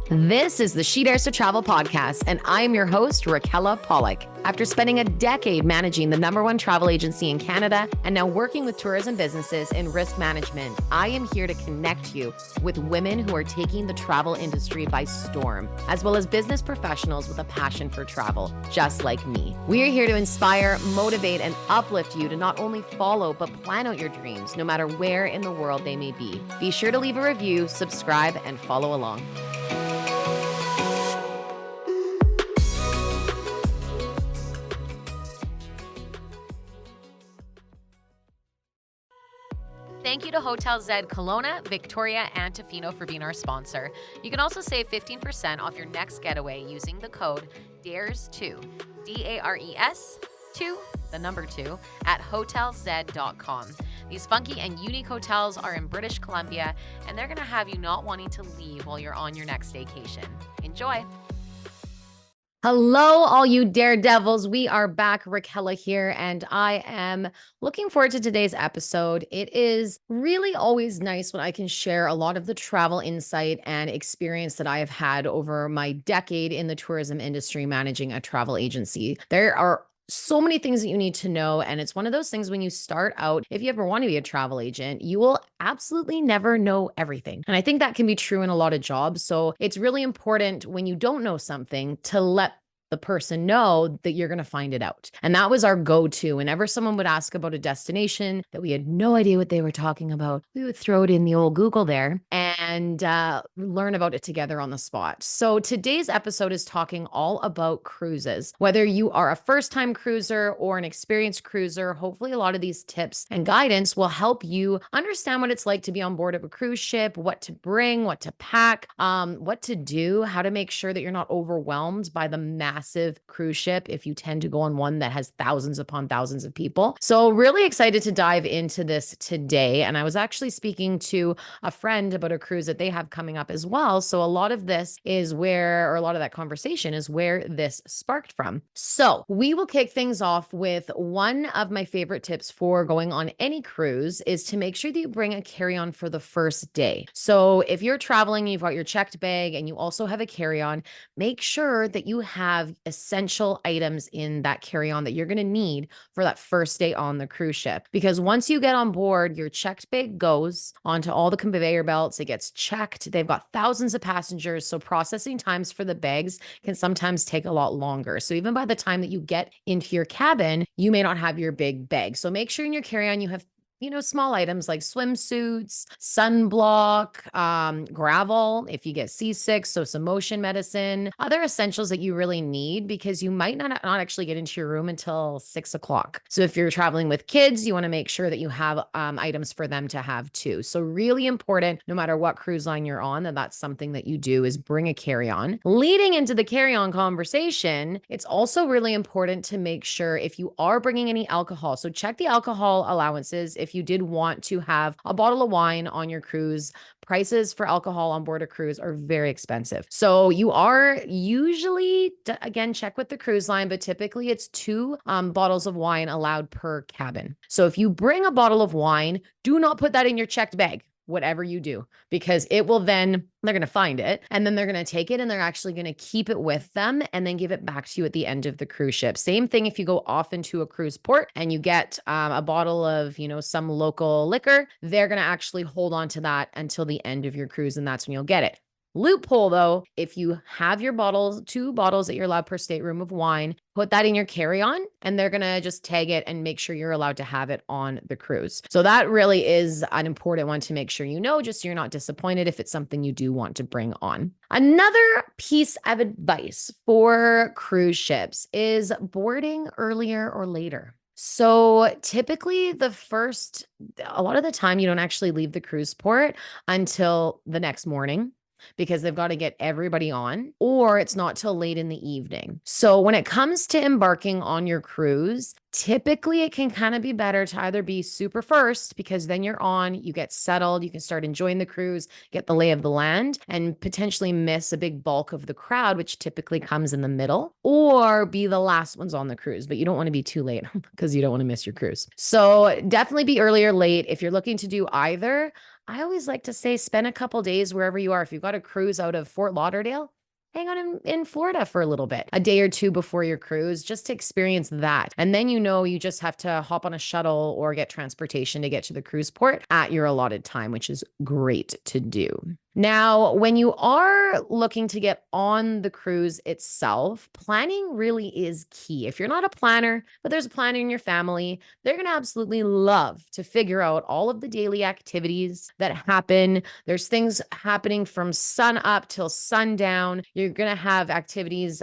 This is the She Dares to Travel podcast, and I'm your host, Raquella Pollock. After spending a decade managing the #1 travel agency in Canada and now working with tourism businesses in risk management, I am here to connect you with women who are taking the travel industry by storm, as well as business professionals with a passion for travel, just like me. We are here to inspire, motivate, and uplift you to not only follow, but plan out your dreams, no matter where in the world they may be. Be sure to leave a review, subscribe, and follow along. Thank you to Hotel Z Kelowna, Victoria, and Tofino for being our sponsor. You can also save 15% off your next getaway using the code DARES2, DARES 2, the number 2, at hotelz.com. These funky and unique hotels are in British Columbia, and they're going to have you not wanting to leave while you're on your next vacation. Enjoy. Hello, all you daredevils. We are back. Raquella here, and I am looking forward to today's episode. It is really always nice when I can share a lot of the travel insight and experience that I have had over my decade in the tourism industry managing a travel agency. There are so many things that you need to know. And it's one of those things when you start out, if you ever want to be a travel agent, you will absolutely never know everything. And I think that can be true in a lot of jobs. So it's really important when you don't know something to let the person know that you're going to find it out. And that was our go-to. Whenever someone would ask about a destination that we had no idea what they were talking about, we would throw it in the old Google there and learn about it together on the spot. So today's episode is talking all about cruises. Whether you are a first-time cruiser or an experienced cruiser, hopefully a lot of these tips and guidance will help you understand what it's like to be on board of a cruise ship, what to bring, what to pack, what to do, how to make sure that you're not overwhelmed by the massive cruise ship if you tend to go on one that has thousands upon thousands of people. So really excited to dive into this today. And I was actually speaking to a friend about a cruise that they have coming up as well. So a lot of this is where, or a lot of that conversation is where this sparked from. So we will kick things off with one of my favorite tips for going on any cruise is to make sure that you bring a carry-on for the first day. So if you're traveling, you've got your checked bag and you also have a carry-on, make sure that you have essential items in that carry-on that you're going to need for that first day on the cruise ship. Because once you get on board, your checked bag goes onto all the conveyor belts. It gets checked. They've got thousands of passengers. So processing times for the bags can sometimes take a lot longer. So even by the time that you get into your cabin, you may not have your big bag. So make sure in your carry-on you have small items like swimsuits, sunblock, gravel, if you get seasick, so some motion medicine, other essentials that you really need because you might not actually get into your room until 6 o'clock. So if you're traveling with kids, you want to make sure that you have items for them to have too. So really important, no matter what cruise line you're on, that's something that you do is bring a carry-on. Leading into the carry-on conversation, it's also really important to make sure if you are bringing any alcohol, so check the alcohol allowances. If you did want to have a bottle of wine on your cruise, prices for alcohol on board a cruise are very expensive. So you are usually, again, check with the cruise line, but typically it's 2 bottles of wine allowed per cabin. So if you bring a bottle of wine, do not put that in your checked bag, whatever you do, because it will then, they're going to find it and then they're going to take it and they're actually going to keep it with them and then give it back to you at the end of the cruise ship. Same thing if you go off into a cruise port and you get a bottle of, some local liquor, they're going to actually hold on to that until the end of your cruise and that's when you'll get it. Loophole though, if you have your bottles, 2 bottles that you're allowed per stateroom of wine, put that in your carry-on and they're going to just tag it and make sure you're allowed to have it on the cruise. So that really is an important one to make sure just so you're not disappointed if it's something you do want to bring on. Another piece of advice for cruise ships is boarding earlier or later. So typically a lot of the time you don't actually leave the cruise port until the next morning, because they've got to get everybody on, or it's not till late in the evening. So when it comes to embarking on your cruise, typically it can kind of be better to either be super first, because then you're on, you get settled, you can start enjoying the cruise, get the lay of the land, and potentially miss a big bulk of the crowd, which typically comes in the middle, or be the last ones on the cruise, but you don't want to be too late because you don't want to miss your cruise. So definitely be early or late. If you're looking to do either, I always like to say spend a couple days wherever you are. If you've got a cruise out of Fort Lauderdale, hang on in Florida for a little bit, a day or two before your cruise, just to experience that. And then you just have to hop on a shuttle or get transportation to get to the cruise port at your allotted time, which is great to do. Now, when you are looking to get on the cruise itself, planning really is key. If you're not a planner, but there's a planner in your family, they're going to absolutely love to figure out all of the daily activities that happen. There's things happening from sun up till sundown. You're going to have activities,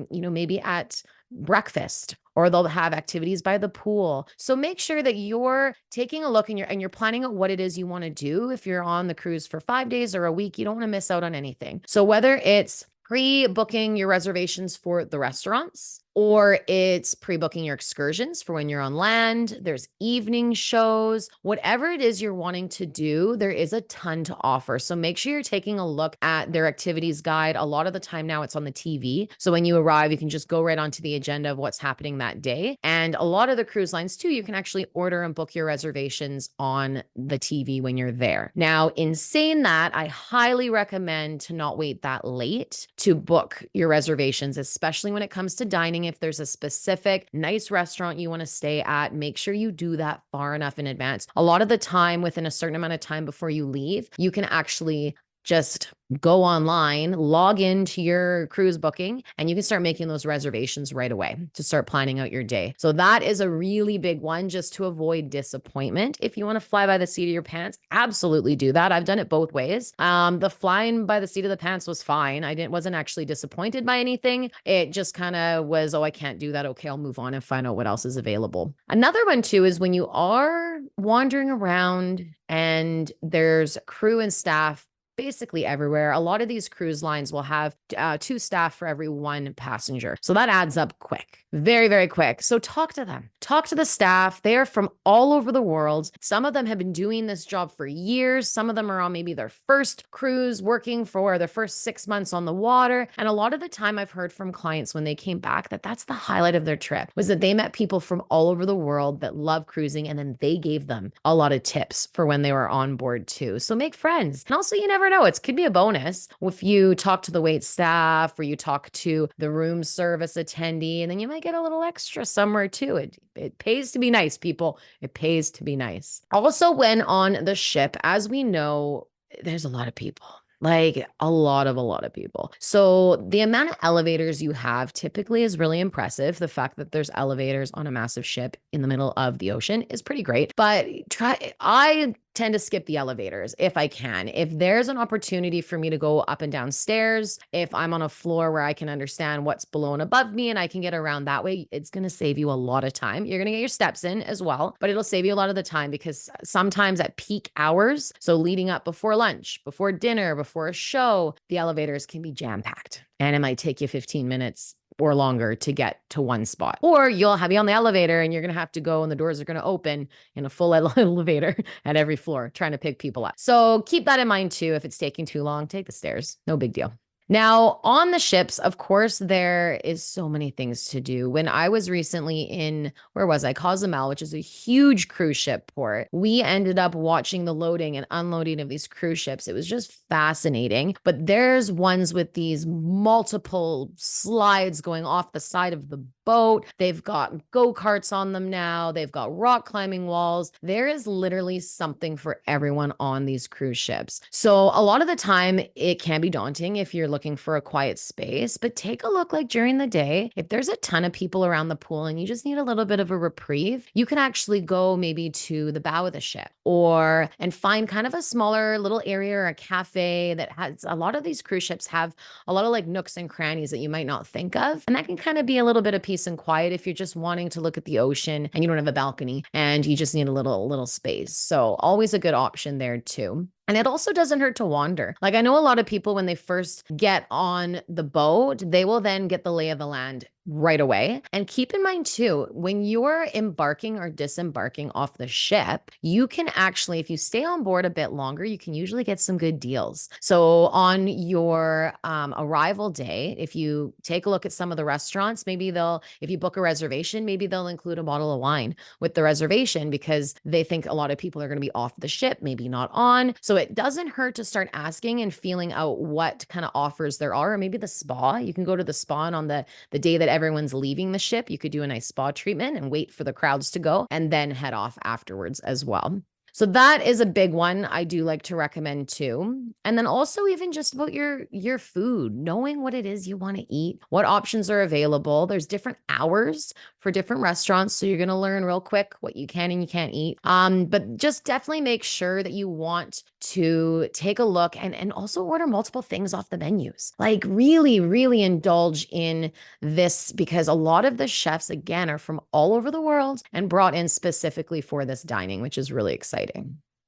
maybe at breakfast, or they'll have activities by the pool. So make sure that you're taking a look and you're planning out what it is you want to do. If you're on the cruise for 5 days or a week, you don't want to miss out on anything. So whether it's pre-booking your reservations for the restaurants, or it's pre-booking your excursions for when you're on land, there's evening shows, whatever it is you're wanting to do, there is a ton to offer. So make sure you're taking a look at their activities guide. A lot of the time now it's on the TV. So when you arrive, you can just go right onto the agenda of what's happening that day. And a lot of the cruise lines too, you can actually order and book your reservations on the TV when you're there. Now, in saying that, I highly recommend to not wait that late to book your reservations, especially when it comes to dining. If there's a specific nice restaurant you want to stay at, make sure you do that far enough in advance. A lot of the time, within a certain amount of time before you leave, you can actually just go online, log into your cruise booking, and you can start making those reservations right away to start planning out your day. So that is a really big one, just to avoid disappointment. If you want to fly by the seat of your pants, absolutely do that. I've done it both ways. The flying by the seat of the pants was fine. Wasn't actually disappointed by anything. It just kind of was, oh, I can't do that. Okay, I'll move on and find out what else is available. Another one too is when you are wandering around and there's crew and staff basically everywhere. A lot of these cruise lines will have 2 staff for every 1 passenger. So that adds up quick, very, very quick. So talk to them, talk to the staff. They are from all over the world. Some of them have been doing this job for years. Some of them are on maybe their first cruise, working for their first 6 months on the water. And a lot of the time I've heard from clients when they came back that that's the highlight of their trip, was that they met people from all over the world that love cruising. And then they gave them a lot of tips for when they were on board too. So make friends. And also, you never know, it could be a bonus if you talk to the wait staff or you talk to the room service attendee, and then you might get a little extra somewhere too. It pays to be nice, people. It pays to be nice. Also, when on the ship, as we know, there's a lot of people. Like a lot of people. So the amount of elevators you have typically is really impressive. The fact that there's elevators on a massive ship in the middle of the ocean is pretty great. But I tend to skip the elevators if I can. If there's an opportunity for me to go up and down stairs, if I'm on a floor where I can understand what's below and above me and I can get around that way, it's going to save you a lot of time. You're going to get your steps in as well, but it'll save you a lot of the time, because sometimes at peak hours, so leading up before lunch, before dinner, before a show, the elevators can be jam-packed and it might take you 15 minutes or longer to get to one spot. Or you'll be on the elevator and you're going to have to go and the doors are going to open in a full elevator at every floor trying to pick people up. So keep that in mind too. If it's taking too long, take the stairs. No big deal. Now, on the ships, of course, there is so many things to do. When I was recently in, where was I? Cozumel, which is a huge cruise ship port. We ended up watching the loading and unloading of these cruise ships. It was just fascinating. But there's ones with these multiple slides going off the side of the boat. They've got go-karts on them now. They've got rock climbing walls. There is literally something for everyone on these cruise ships. So a lot of the time it can be daunting if you're looking for a quiet space, but take a look. Like during the day, if there's a ton of people around the pool and you just need a little bit of a reprieve, you can actually go maybe to the bow of the ship and find kind of a smaller little area or a cafe that has, a lot of these cruise ships have a lot of like nooks and crannies that you might not think of. And that can kind of be a little bit of peace and quiet if you're just wanting to look at the ocean and you don't have a balcony and you just need a little space. So always a good option there too. And it also doesn't hurt to wander. Like, I know a lot of people, when they first get on the boat, they will then get the lay of the land right away. And keep in mind, too, when you're embarking or disembarking off the ship, you can actually, if you stay on board a bit longer, you can usually get some good deals. So, on your arrival day, if you take a look at some of the restaurants, maybe if you book a reservation, maybe they'll include a bottle of wine with the reservation because they think a lot of people are going to be off the ship, maybe not on. So it doesn't hurt to start asking and feeling out what kind of offers there are, or maybe the spa. You can go to the spa, and on the day that everyone's leaving the ship, you could do a nice spa treatment and wait for the crowds to go and then head off afterwards as well. So that is a big one I do like to recommend too. And then also even just about your food, knowing what it is you want to eat, what options are available. There's different hours for different restaurants, so you're going to learn real quick what you can and you can't eat. But just definitely make sure that you want to take a look and also order multiple things off the menus. Like really, really indulge in this because a lot of the chefs, again, are from all over the world and brought in specifically for this dining, which is really exciting.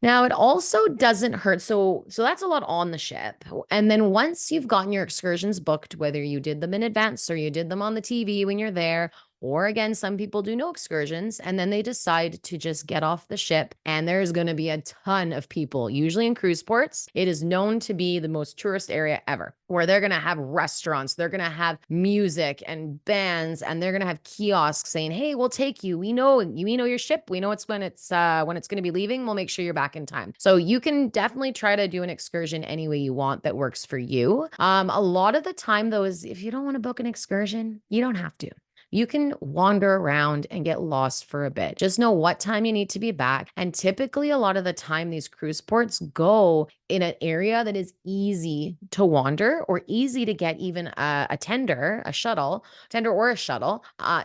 Now, it also doesn't hurt. So that's a lot on the ship. And then once you've gotten your excursions booked, whether you did them in advance or you did them on the TV when you're there, or again, some people do no excursions and then they decide to just get off the ship. And there's going to be a ton of people, usually in cruise ports. It is known to be the most tourist area ever, where they're going to have restaurants, they're going to have music and bands, and they're going to have kiosks saying, "Hey, we'll take you. We know your ship. We know it's when it's going to be leaving. We'll make sure you're back in time." So you can definitely try to do an excursion any way you want that works for you. A lot of the time, though, is if you don't want to book an excursion, you don't have to. You can wander around and get lost for a bit. Just know what time you need to be back. And typically, a lot of the time, these cruise ports go in an area that is easy to wander or easy to get even a tender, or a shuttle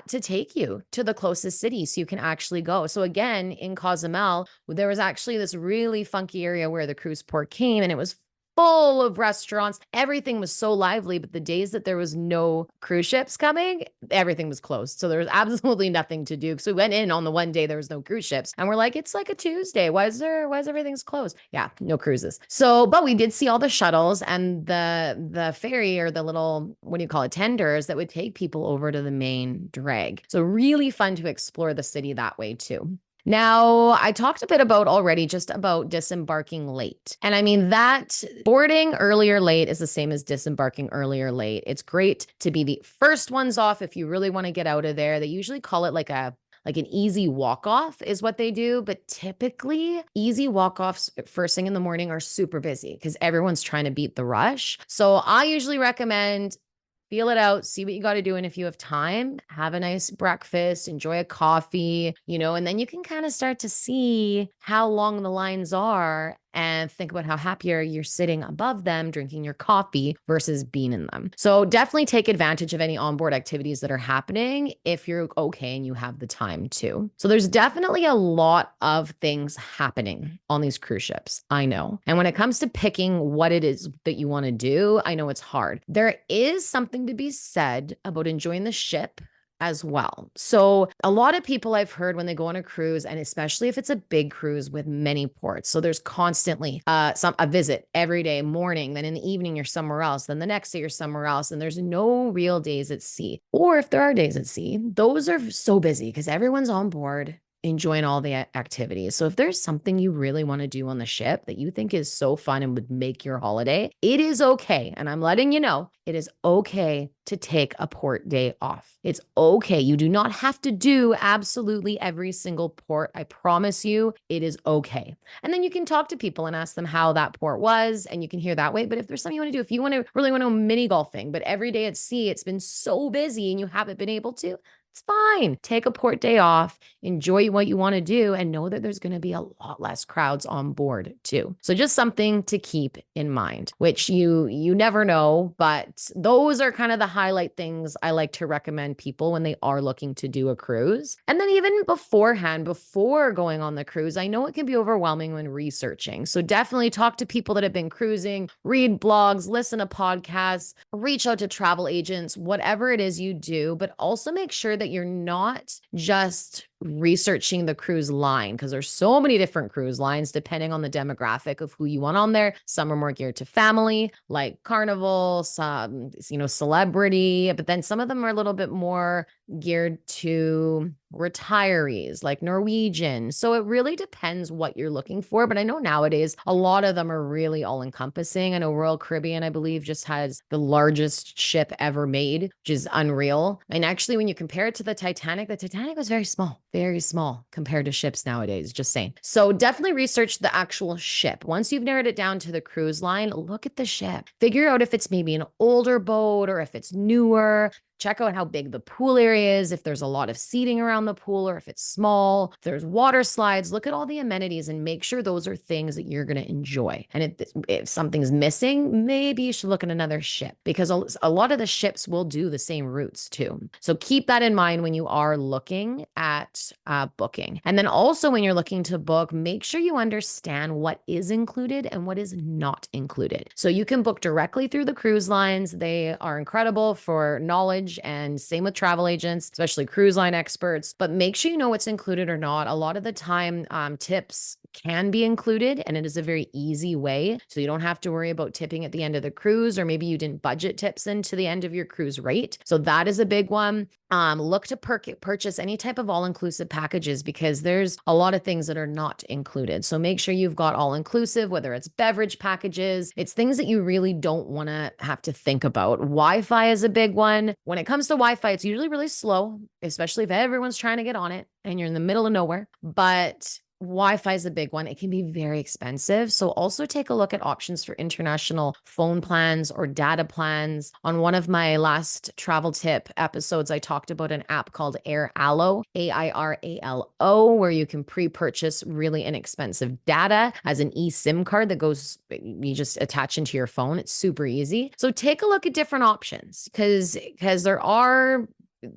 to take you to the closest city so you can actually go. So, again, in Cozumel, there was actually this really funky area where the cruise port came, and it was full of restaurants. Everything was so lively, but the days that there was no cruise ships coming, everything was closed. So there was absolutely nothing to do. So we went in on the one day there was no cruise ships, and we're like, it's like a Tuesday. Why is everything's closed? Yeah, no cruises. So, but we did see all the shuttles and the ferry, or the little, what do you call it, tenders that would take people over to the main drag. So really fun to explore the city that way too. Now, I talked a bit about already just about disembarking late. And I mean, that boarding earlier late is the same as disembarking earlier late. It's great to be the first ones off if you really want to get out of there. They usually call it like an easy walk off is what they do. But typically, easy walk offs first thing in the morning are super busy because everyone's trying to beat the rush. So I usually recommend feel it out, see what you got to do. And if you have time, have a nice breakfast, enjoy a coffee, and then you can kind of start to see how long the lines are and think about how happier you're sitting above them, drinking your coffee versus being in them. So definitely take advantage of any onboard activities that are happening if you're okay and you have the time to. So there's definitely a lot of things happening on these cruise ships. I know. And when it comes to picking what it is that you want to do, I know it's hard. There is something to be said about enjoying the ship as well. So a lot of people I've heard when they go on a cruise, and especially if it's a big cruise with many ports, so there's constantly a visit every day morning, then in the evening you're somewhere else, then the next day you're somewhere else, and there's no real days at sea. Or if there are days at sea, those are so busy because everyone's on board enjoying all the activities. So if there's something you really want to do on the ship that you think is so fun and would make your holiday, it is okay. And I'm letting you know, it is okay to take a port day off. It's okay. You do not have to do absolutely every single port. I promise you, it is okay. And then you can talk to people and ask them how that port was, and you can hear that way. But if there's something you want to do, if you really want to go mini golfing, but every day at sea, it's been so busy and you haven't been able to, it's fine. Take a port day off, enjoy what you want to do, and know that there's going to be a lot less crowds on board too. So just something to keep in mind, which you never know, but those are kind of the highlight things I like to recommend people when they are looking to do a cruise. And then even beforehand, before going on the cruise, I know it can be overwhelming when researching. So definitely talk to people that have been cruising, read blogs, listen to podcasts, reach out to travel agents, whatever it is you do, but also make sure that you're not just researching the cruise line because there's so many different cruise lines depending on the demographic of who you want on there. Some are more geared to family, like Carnival, some, celebrity, but then some of them are a little bit more geared to retirees like Norwegian. So it really depends what you're looking for. But I know nowadays a lot of them are really all encompassing. I know Royal Caribbean, I believe, just has the largest ship ever made, which is unreal. And actually, when you compare it to the Titanic was very small compared to ships nowadays, just saying. So definitely research the actual ship. Once you've narrowed it down to the cruise line, look at the ship. Figure out if it's maybe an older boat or if it's newer. Check out how big the pool area is, if there's a lot of seating around the pool or if it's small, if there's water slides. Look at all the amenities and make sure those are things that you're going to enjoy. And if something's missing, maybe you should look at another ship because a lot of the ships will do the same routes too. So keep that in mind when you are looking at booking. And then also when you're looking to book, make sure you understand what is included and what is not included. So you can book directly through the cruise lines. They are incredible for knowledge, and same with travel agents, especially cruise line experts. But make sure you know what's included or not. A lot of the time, tips can be included, and it is a very easy way. So you don't have to worry about tipping at the end of the cruise, or maybe you didn't budget tips into the end of your cruise rate. So that is a big one. Look to purchase any type of all-inclusive packages because there's a lot of things that are not included. So make sure you've got all-inclusive, whether it's beverage packages, it's things that you really don't want to have to think about. Wi-Fi is a big one. When it comes to Wi-Fi, it's usually really slow, especially if everyone's trying to get on it and you're in the middle of nowhere. But Wi-Fi is a big one. It can be very expensive. So also take a look at options for international phone plans or data plans. On one of my last travel tip episodes, I talked about an app called AirAllo, AIRALO, where you can pre-purchase really inexpensive data as an eSIM card that you just attach into your phone. It's super easy. So take a look at different options because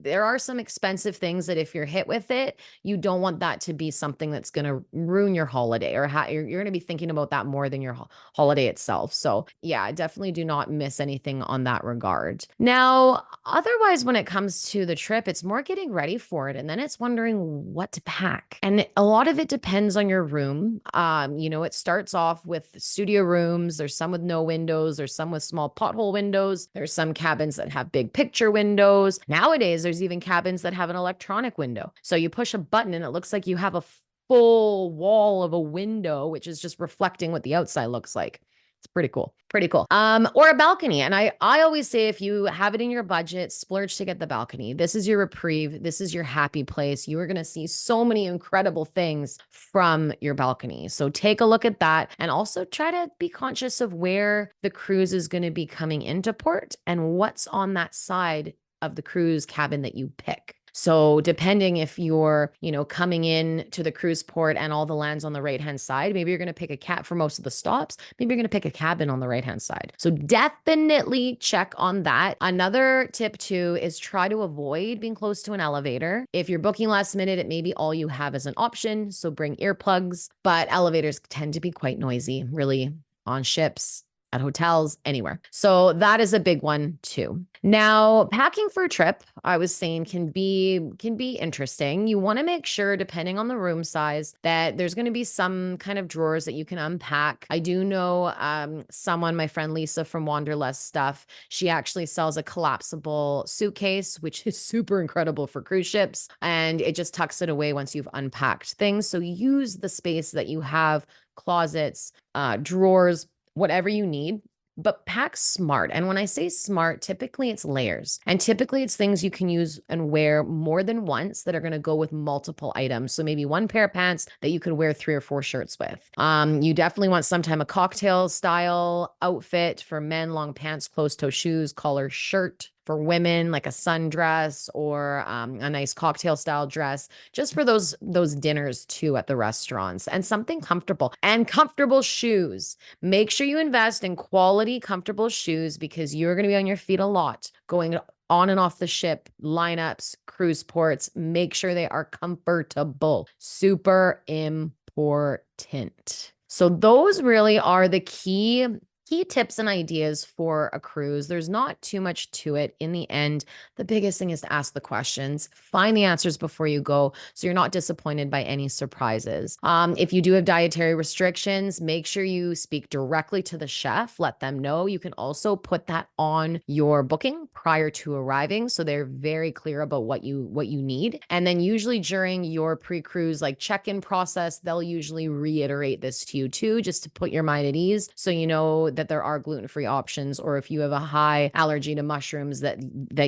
there are some expensive things that if you're hit with it, you don't want that to be something that's going to ruin your holiday or you're going to be thinking about that more than your holiday itself. So yeah, definitely do not miss anything on that regard. Now, otherwise, when it comes to the trip, it's more getting ready for it. And then it's wondering what to pack. And a lot of it depends on your room. It starts off with studio rooms. There's some with no windows. There's some with small pothole windows. There's some cabins that have big picture windows. Nowadays, there's even cabins that have an electronic window. So you push a button and it looks like you have a full wall of a window, which is just reflecting what the outside looks like. It's pretty cool. Pretty cool. Or a balcony. And I always say, if you have it in your budget, splurge to get the balcony. This is your reprieve. This is your happy place. You are going to see so many incredible things from your balcony. So take a look at that and also try to be conscious of where the cruise is going to be coming into port and what's on that side of the cruise cabin that you pick. So depending if you're, coming in to the cruise port and all the lands on the right-hand side, maybe you're going to pick a cat for most of the stops. Maybe you're going to pick a cabin on the right-hand side. So definitely check on that. Another tip too is try to avoid being close to an elevator. If you're booking last minute, it may be all you have as an option. So bring earplugs, but elevators tend to be quite noisy, really, on ships, at hotels, anywhere. So that is a big one too. Now, packing for a trip, I was saying can be interesting. You want to make sure, depending on the room size, that there's going to be some kind of drawers that you can unpack. I do know my friend Lisa from Wanderlust Stuff, she actually sells a collapsible suitcase, which is super incredible for cruise ships. And it just tucks it away once you've unpacked things. So use the space that you have, closets, drawers, whatever you need, but pack smart. And when I say smart, typically it's layers. And typically it's things you can use and wear more than once that are going to go with multiple items. So maybe one pair of pants that you could wear 3 or 4 shirts with. You definitely want sometime a cocktail style outfit. For men, long pants, closed-toe shoes, collar shirt. For women, like a sundress or a nice cocktail style dress, just for those dinners too at the restaurants, and something comfortable and comfortable shoes. Make sure you invest in quality, comfortable shoes because you're going to be on your feet a lot going on and off the ship, lineups, cruise ports. Make sure they are comfortable. Super important. So those really are the key Key tips and ideas for a cruise. There's not too much to it. In the end, the biggest thing is to ask the questions, find the answers before you go so you're not disappointed by any surprises. If you do have dietary restrictions, make sure you speak directly to the chef, let them know. You can also put that on your booking prior to arriving so they're very clear about what you need. And then usually during your pre-cruise like check-in process, they'll usually reiterate this to you too, just to put your mind at ease so you know that there are gluten-free options, or if you have a high allergy to mushrooms that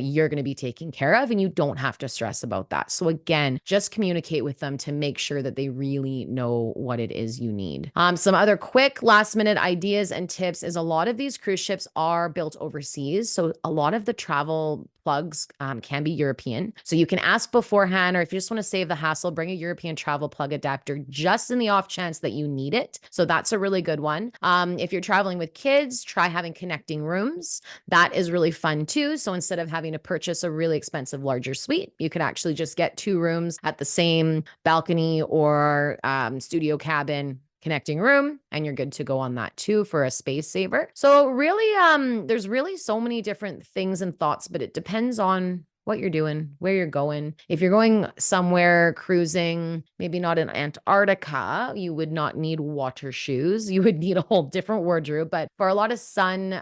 you're going to be taken care of and you don't have to stress about that. So again, just communicate with them to make sure that they really know what it is you need. Some other quick last minute ideas and tips is a lot of these cruise ships are built overseas. So a lot of the travel plugs can be European. So you can ask beforehand, or if you just want to save the hassle, bring a European travel plug adapter just in the off chance that you need it. So that's a really good one. If you're traveling with kids, try having connecting rooms. That is really fun too. So instead of having to purchase a really expensive larger suite, you could actually just get 2 rooms at the same balcony or studio cabin connecting room, and you're good to go on that too for a space saver. So really, there's really so many different things and thoughts, but it depends on what you're doing, where you're going. If you're going somewhere cruising, maybe not in Antarctica, you would not need water shoes. You would need a whole different wardrobe. But for a lot of sun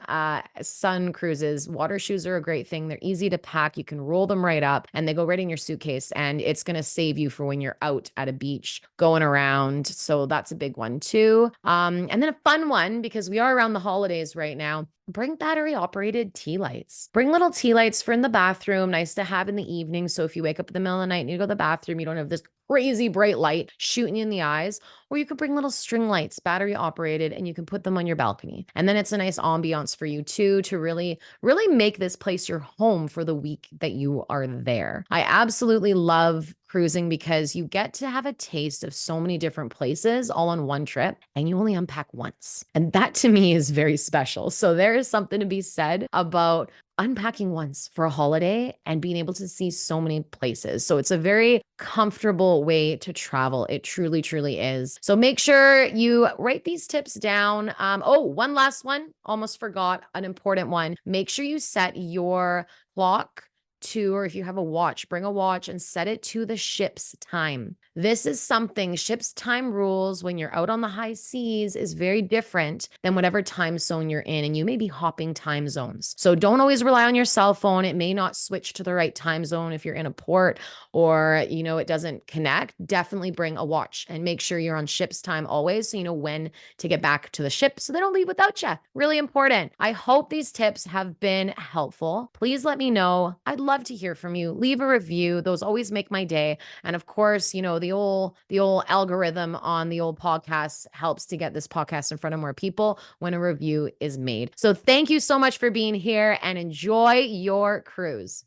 cruises, water shoes are a great thing. They're easy to pack. You can roll them right up and they go right in your suitcase, and it's going to save you for when you're out at a beach going around. So that's a big one too. And then a fun one, because we are around the holidays right now. Bring battery operated tea lights. Bring little tea lights for in the bathroom. Nice to have in the evening. So if you wake up in the middle of the night and you go to the bathroom, you don't have this crazy bright light shooting you in the eyes. Or you could bring little string lights, battery operated, and you can put them on your balcony. And then it's a nice ambiance for you too, to really, really make this place your home for the week that you are there. I absolutely love cruising because you get to have a taste of so many different places all on one trip, and you only unpack once. And that to me is very special. So there is something to be said about unpacking once for a holiday and being able to see so many places. So it's a very comfortable way to travel. It truly, truly is. So make sure you write these tips down. One last one, almost forgot an important one. Make sure you set your clock to, or if you have a watch, bring a watch and set it to the ship's time. This is something, ship's time rules when you're out on the high seas is very different than whatever time zone you're in, and you may be hopping time zones. So don't always rely on your cell phone. It may not switch to the right time zone if you're in a port or, it doesn't connect. Definitely bring a watch and make sure you're on ship's time always so you know when to get back to the ship so they don't leave without you. Really important. I hope these tips have been helpful. Please let me know. I'd love to hear from you. Leave a review. Those always make my day. And of course, the old algorithm on the old podcast helps to get this podcast in front of more people when a review is made. So thank you so much for being here and enjoy your cruise.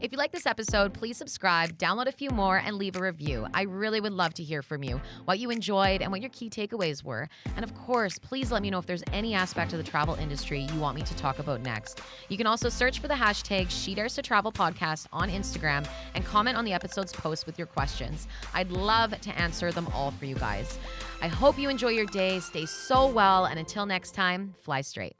If you like this episode, please subscribe, download a few more, and leave a review. I really would love to hear from you, what you enjoyed and what your key takeaways were. And of course, please let me know if there's any aspect of the travel industry you want me to talk about next. You can also search for the hashtag She Dares to Travel Podcast on Instagram and comment on the episode's post with your questions. I'd love to answer them all for you guys. I hope you enjoy your day, stay so well, and until next time, fly straight.